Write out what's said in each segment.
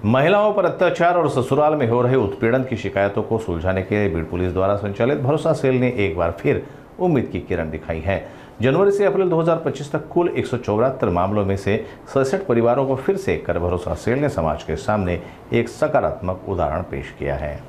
महिलाओं पर अत्याचार और ससुराल में हो रहे उत्पीड़न की शिकायतों को सुलझाने के लिए बीड़ पुलिस द्वारा संचालित भरोसा सेल ने एक बार फिर उम्मीद की किरण दिखाई है। जनवरी से अप्रैल 2025 तक कुल 174 मामलों में से 67 परिवारों को फिर से कर भरोसा सेल ने समाज के सामने एक सकारात्मक उदाहरण पेश किया है।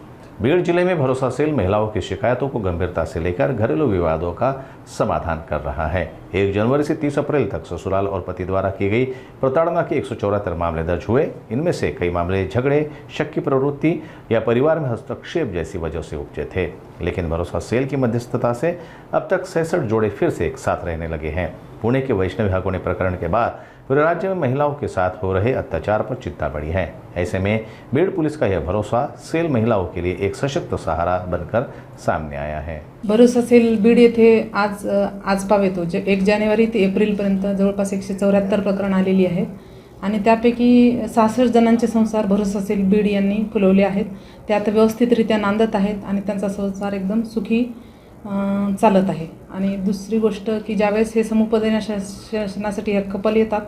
बीड़ जिले में भरोसा सेल महिलाओं की शिकायतों को गंभीरता से लेकर घरेलू विवादों का समाधान कर रहा है। 1 जनवरी से 30 अप्रैल तक ससुराल और पति द्वारा की गई प्रताड़ना के 174 मामले दर्ज हुए। इनमें से कई मामले झगड़े, शक की प्रवृत्ति या परिवार में हस्तक्षेप जैसी वजह से उपजे थे, लेकिन भरोसा सेल की मध्यस्थता से अब तक 66 जोड़े फिर से एक साथ रहने लगे हैं। पुणे के वैष्णवी हकोने प्रकरण के बाद पूरे राज्य में महिलाओं के साथ हो रहे अत्याचार पर चिंता बढ़ी है। ऐसे में बीड़ पुलिस का यह भरोसा सेल महिलाओं के लिए एक सशक्त सहारा बनकर सामने आया है। भरोसा सेल बीड येथे आज पावेतो 1 जानेवारी ते एप्रिलपर्यंत जवळपास 174 प्रकरण आलेली आहेत आणि त्यापैकी 66 जणांचे संसार भरोसा सेल बीड यांनी फुलवले आहेत। ते आता व्यवस्थितरित्या नांदत आहेत आणि त्यांचा संसार एकदम सुखी चालत आहे। आणि दुसरी गोष्ट की ज्यावेळेस हे समुपदेशनासाठी हे कपल येतात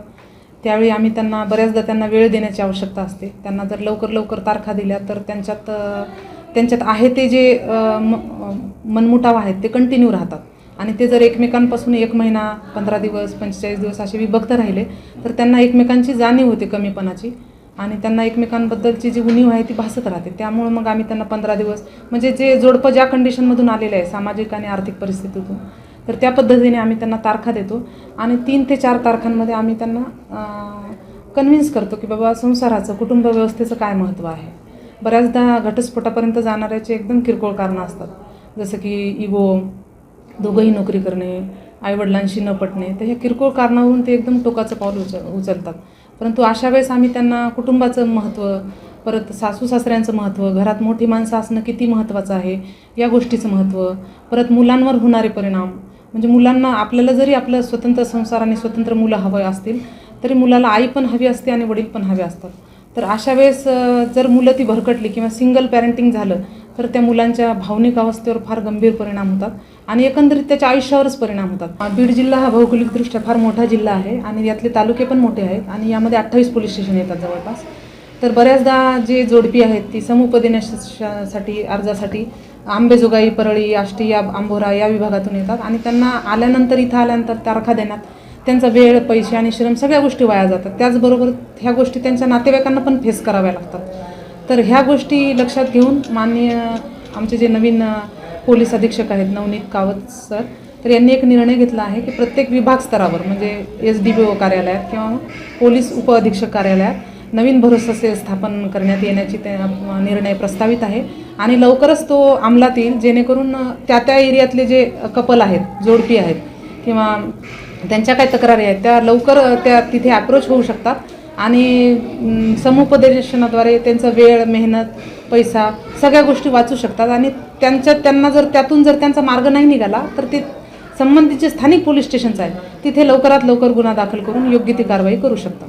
त्यावेळी आम्ही बऱ्याचदा त्यांना वेळ देण्याची आवश्यकता असते। त्यांना जर लवकर तारखा दिल्या तर त्यांच्यात आहे ते जे मनमुटाव आहेत ते कंटिन्यू राहतात आणि ते जर एकमेकांपासून 1 महिना 15 दिवस 45 दिवस असे विभक्त राहिले तर त्यांना एकमेकांची जाणीव होते कमीपणाची आणि त्यांना एकमेकांबद्दलची जी उणीव आहे ती भासत राहते। त्यामुळे मग आम्ही त्यांना 15 दिवस म्हणजे जे जोडपं ज्या कंडिशनमधून आलेले आहे सामाजिक आणि आर्थिक परिस्थितीतून तर त्या पद्धतीने आम्ही त्यांना तारखा देतो आणि 3 ते 4 तारखांमध्ये आम्ही त्यांना कन्व्हिन्स करतो की बाबा संसाराचं कुटुंब व्यवस्थेचं काय महत्त्व आहे। बऱ्याचदा घटस्फोटापर्यंत जाणाऱ्याचे एकदम किरकोळ कारणं असतात, जसं की इगो, दोघंही नोकरी करणे, आईवडिलांशी न पटणे, तर ह्या किरकोळ कारणावरून ते एकदम टोकाचं पाऊल उचलतात। परंतु अशा वेळेस आम्ही त्यांना कुटुंबाचं महत्त्व, परत सासू सासऱ्यांचं महत्त्व, घरात मोठी माणसं असणं किती महत्त्वाचं आहे या गोष्टीचं महत्त्व, परत मुलांवर होणारे परिणाम, म्हणजे मुलांना आपल्याला जरी आपलं स्वतंत्र संसार आणि स्वतंत्र मुलं हवं असतील तरी मुलाला आई पण हवी असते आणि वडील पण हवे असतात। तर अशा वेळेस जर मुलं ती भरकटली किंवा सिंगल पॅरेंटिंग झालं तर त्या मुलांच्या भावनिक अवस्थेवर फार गंभीर परिणाम होतात आणि एकंदरीत त्याच्या आयुष्यावरच परिणाम होतात। बीड जिल्हा हा भौगोलिकदृष्ट्या फार मोठा जिल्हा आहे आणि यातले तालुके पण मोठे आहेत आणि यामध्ये 28 पोलीस स्टेशन येतात जवळपास। तर बऱ्याचदा जे जोडपी आहेत ती समुपदेशनासाठी अर्जासाठी आंबेजोगाई, परळी, आष्टी या आंबोरा या विभागातून येतात आणि त्यांना इथं आल्यानंतर तारखा देण्यात त्यांचा वेळ, पैसे आणि श्रम सगळ्या गोष्टी वाया जातात। त्याचबरोबर ह्या गोष्टी त्यांच्या नातेवाईकांना पण फेस कराव्या लागतात। तर ह्या गोष्टी लक्षात घेऊन माननीय आमचे जे नवीन पोलीस अधीक्षक आहेत नवनीत कावत सर, तर यांनी एक निर्णय घेतला आहे की प्रत्येक विभाग स्तरावर म्हणजे SDPO कार्यालयात किंवा पोलीस उपअधीक्षक कार्यालयात नवीन भरोसा सेल स्थापन करण्यात येण्याची निर्णय प्रस्तावित आहे आणि लवकरच तो अंमलात येईल, जेणेकरून त्या एरियातले जे कपल आहेत, जोडपी आहेत किंवा त्यांच्या काय तक्रारी आहेत त्या लवकर तिथे अप्रोच होऊ शकतात आणि समुपदेशनाद्वारे त्यांचा वेळ, मेहनत, पैसा सगळ्या गोष्टी वाचू शकतात आणि त्यांना जर त्यातून त्यांचा मार्ग नाही निघाला तर ते संबंधित जे स्थानिक पोलीस स्टेशन्स आहेत तिथे लवकरात लवकर गुन्हा दाखल करून योग्य ती कारवाई करू शकतात।